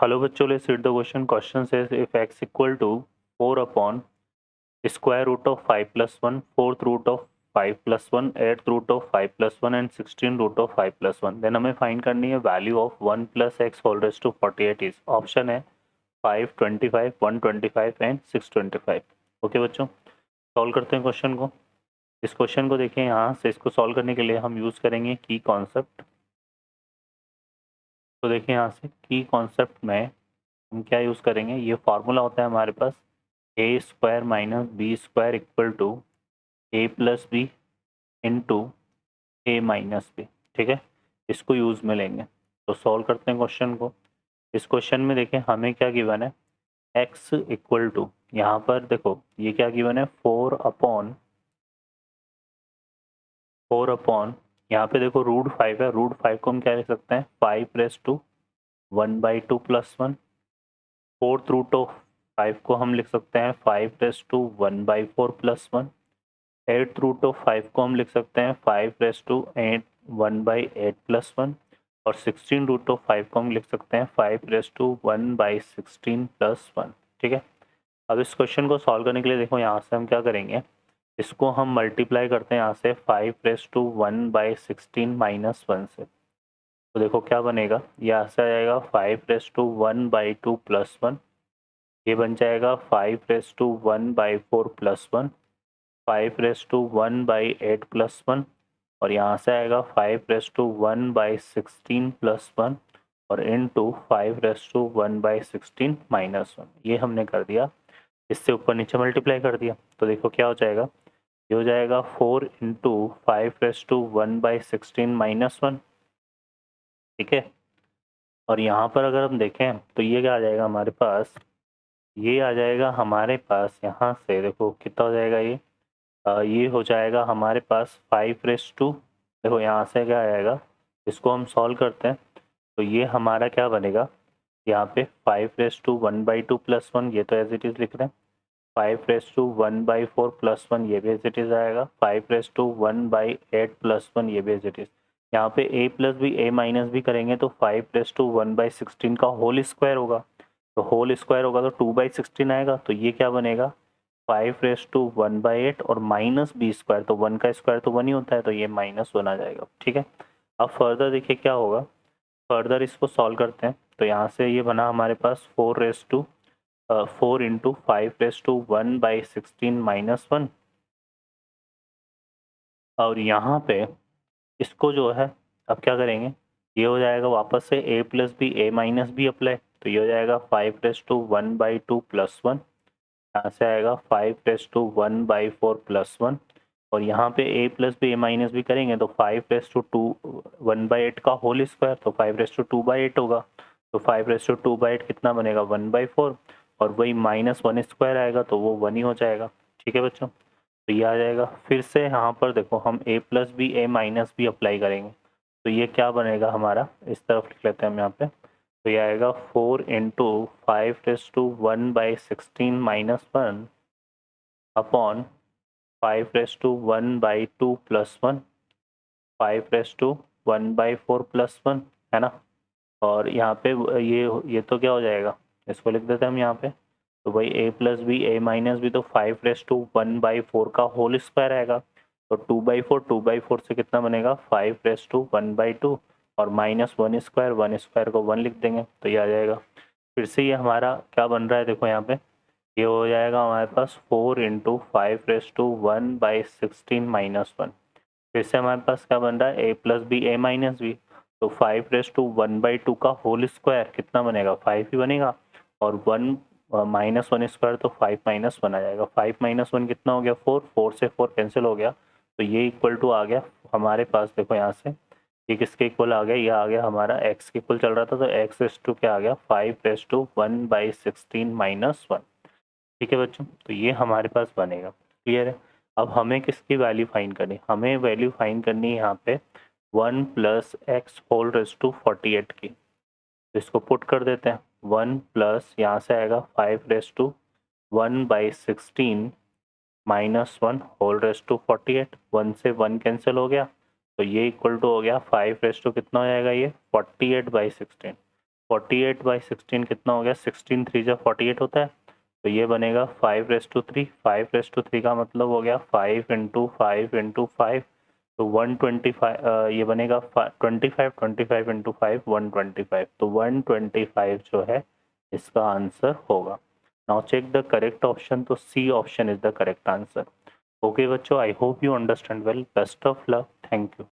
Hello बच्चों, let's read the question. Question says if x equal to 4 upon square root of 5 plus 1, fourth root of 5 plus 1, eighth root of 5 plus 1 and 16 root of 5 plus 1, then हमें find करनी है value of 1 plus x whole raised to 48 is. Option है 5, 25, 125 and 625. Okay बच्चों, solve करते हैं question को. इस question को देखिए, यहाँ से इसको सॉल्व करने के लिए हम यूज़ करेंगे की कॉन्सेप्ट. तो देखिए यहाँ से की कॉन्सेप्ट में हम क्या यूज़ करेंगे. ये फार्मूला होता है हमारे पास A square minus B square equal to A plus B into A minus B. ठीक है, इसको यूज़ में लेंगे. तो सॉल्व करते हैं क्वेश्चन को. इस क्वेश्चन में देखें हमें क्या गिवन है. x इक्वल टू, यहाँ पर देखो ये क्या गिवन है, 4 अपॉन यहाँ पे देखो रूट 5 है. रूट 5 को हम क्या लिख सकते हैं, 5 raise to 1/2 plus 1. Fourth root of 5 को हम लिख सकते हैं 5 raise to 1/4 plus 1. Eighth root of 5 को हम लिख सकते हैं 5 रेस टू 1/8 प्लस 1. और 16 रूट ऑफ 5 को हम लिख सकते हैं 5 रेस टू 1/16 प्लस 1. ठीक है, अब इस क्वेश्चन को सॉल्व करने के लिए देखो यहाँ से हम क्या करेंगे, इसको हम मल्टीप्लाई करते हैं यहाँ से 5 रेस टू 1/16 माइनस 1 से. तो देखो क्या बनेगा, यहाँ से आ जाएगा 5 रेस टू 1/2 प्लस 1. ये बन जाएगा 5 raise to 1/4 plus 1, 5 raise to 1/8 plus 1. और यहाँ से आएगा 5 रेस टू 1/16 प्लस 1 और इंटू 5 रेस टू 1/16 माइनस 1. ये हमने कर दिया, इससे ऊपर नीचे मल्टीप्लाई कर दिया. तो देखो क्या हो जाएगा, ये हो जाएगा 4 इंटू 5 रेस टू 1/16 माइनस 1. ठीक है, और यहाँ पर अगर हम देखें तो ये क्या आ जाएगा हमारे पास, ये आ जाएगा हमारे पास यहाँ से देखो कितना हो जाएगा ये हो जाएगा हमारे पास 5 रेस टू, देखो यहाँ से क्या आएगा, इसको हम सॉल्व करते हैं तो ये हमारा क्या बनेगा, यहाँ पे 5 रेस टू 1/2 प्लस 1, ये तो एज इट इज़ लिख रहे हैं. 5 रेस टू 1/4 प्लस 1, ये भी एज इट इज़ आएगा. 5 रेस टू 1/8 प्लस 1, ये भी एज इट इज़. यहाँ पे a प्लस भी a माइनस भी करेंगे तो 5 रेस टू 1/16 का होल स्क्वायर होगा. तो होल स्क्वायर होगा तो 2/16 आएगा. तो ये क्या बनेगा, 5 रेस टू 1/8 और माइनस बी स्क्वायर, तो 1 का स्क्वायर तो 1 ही होता है, तो ये -1 आ जाएगा. ठीक है, अब फर्दर देखिए क्या होगा, फर्दर इसको सॉल्व करते हैं. तो यहाँ से ये बना हमारे पास 4 इंटू 5 रेस टू 1/16 माइनस 1. और यहाँ पे इसको जो है अब क्या करेंगे, ये हो जाएगा वापस से a plus b a minus b apply. तो ये हो जाएगा 5 रेस टू 1/2 प्लस 1. यहाँ से आएगा 5 रेस टू 1/4 प्लस 1. और यहाँ पे a plus b a minus b करेंगे तो 5 रेस टू 1/8 का होल स्क्वायर, तो 5 रेस टू 2/8 होगा. तो 5 रेस टू 2/8 कितना बनेगा, 1/4. और वही -1 स्क्वायर आएगा तो वो 1 ही हो जाएगा. ठीक है बच्चों, तो ये आ जाएगा. फिर से यहाँ पर देखो हम a plus b a minus b apply करेंगे तो ये क्या बनेगा हमारा, इस तरफ लिख लेते हैं हम यहाँ पे. तो ये आएगा 4 into 5 raise to 1/16 minus 1 upon 5 raise to 1/2 plus 1, 5 raise to 1/4 plus 1, है ना. और यहाँ पे ये तो क्या हो जाएगा, इसको लिख देते हैं हम यहाँ पे. तो भाई a plus b a minus b तो 5 रेस टू 1/4 का होल स्क्वायर आएगा. तो 2/4 से कितना बनेगा, 5 रेस टू 1/2 और -1 स्क्वायर को 1 लिख देंगे तो ये आ जाएगा. फिर से ये हमारा क्या बन रहा है, देखो यहाँ पे ये हो जाएगा हमारे पास 4 इंटू 5 रेस टू 1/16 माइनस 1. फिर से हमारे पास क्या बन रहा है, a plus b a minus b. तो 5 रेस टू 1/2 का होल स्क्वायर कितना बनेगा, 5 ही बनेगा. और 1 -1 स्क्वायर तो 5 - 1 आ जाएगा. 5 - 1 कितना हो गया, 4. 4 से 4 कैंसिल हो गया तो ये इक्वल टू आ गया हमारे पास. देखो यहाँ से ये किसके इक्वल आ गया, ये आ गया हमारा x के इक्वल चल रहा था. तो x रेस टू क्या आ गया, 5 रेस टू 1/16 माइनस 1. ठीक है बच्चों, तो ये हमारे पास बनेगा. क्लियर है. अब हमें किसकी वैल्यू फाइंड करनी, हमें वैल्यू फाइंड करनी है यहाँ पे 1 plus x whole raise to 48 की. तो इसको पुट कर देते हैं. 1 प्लस यहाँ से आएगा 5 raise to 1/16 minus 1 whole raise to 48. 1 से 1 कैंसिल हो गया तो ये इक्वल टू हो गया 5 रेस टू कितना हो जाएगा, ये 48/16. 48/16 कितना हो गया, 16 3 जा 48 होता है, तो ये बनेगा 5^3। 5^3 का मतलब हो गया 5 × 5 × 5, तो 125 ये बनेगा 25 25 × 5 125, तो 125 जो है इसका आंसर होगा। Now check the correct option, तो C option is the correct answer. Okay बच्चों, I hope you understand well. Best of luck, thank you.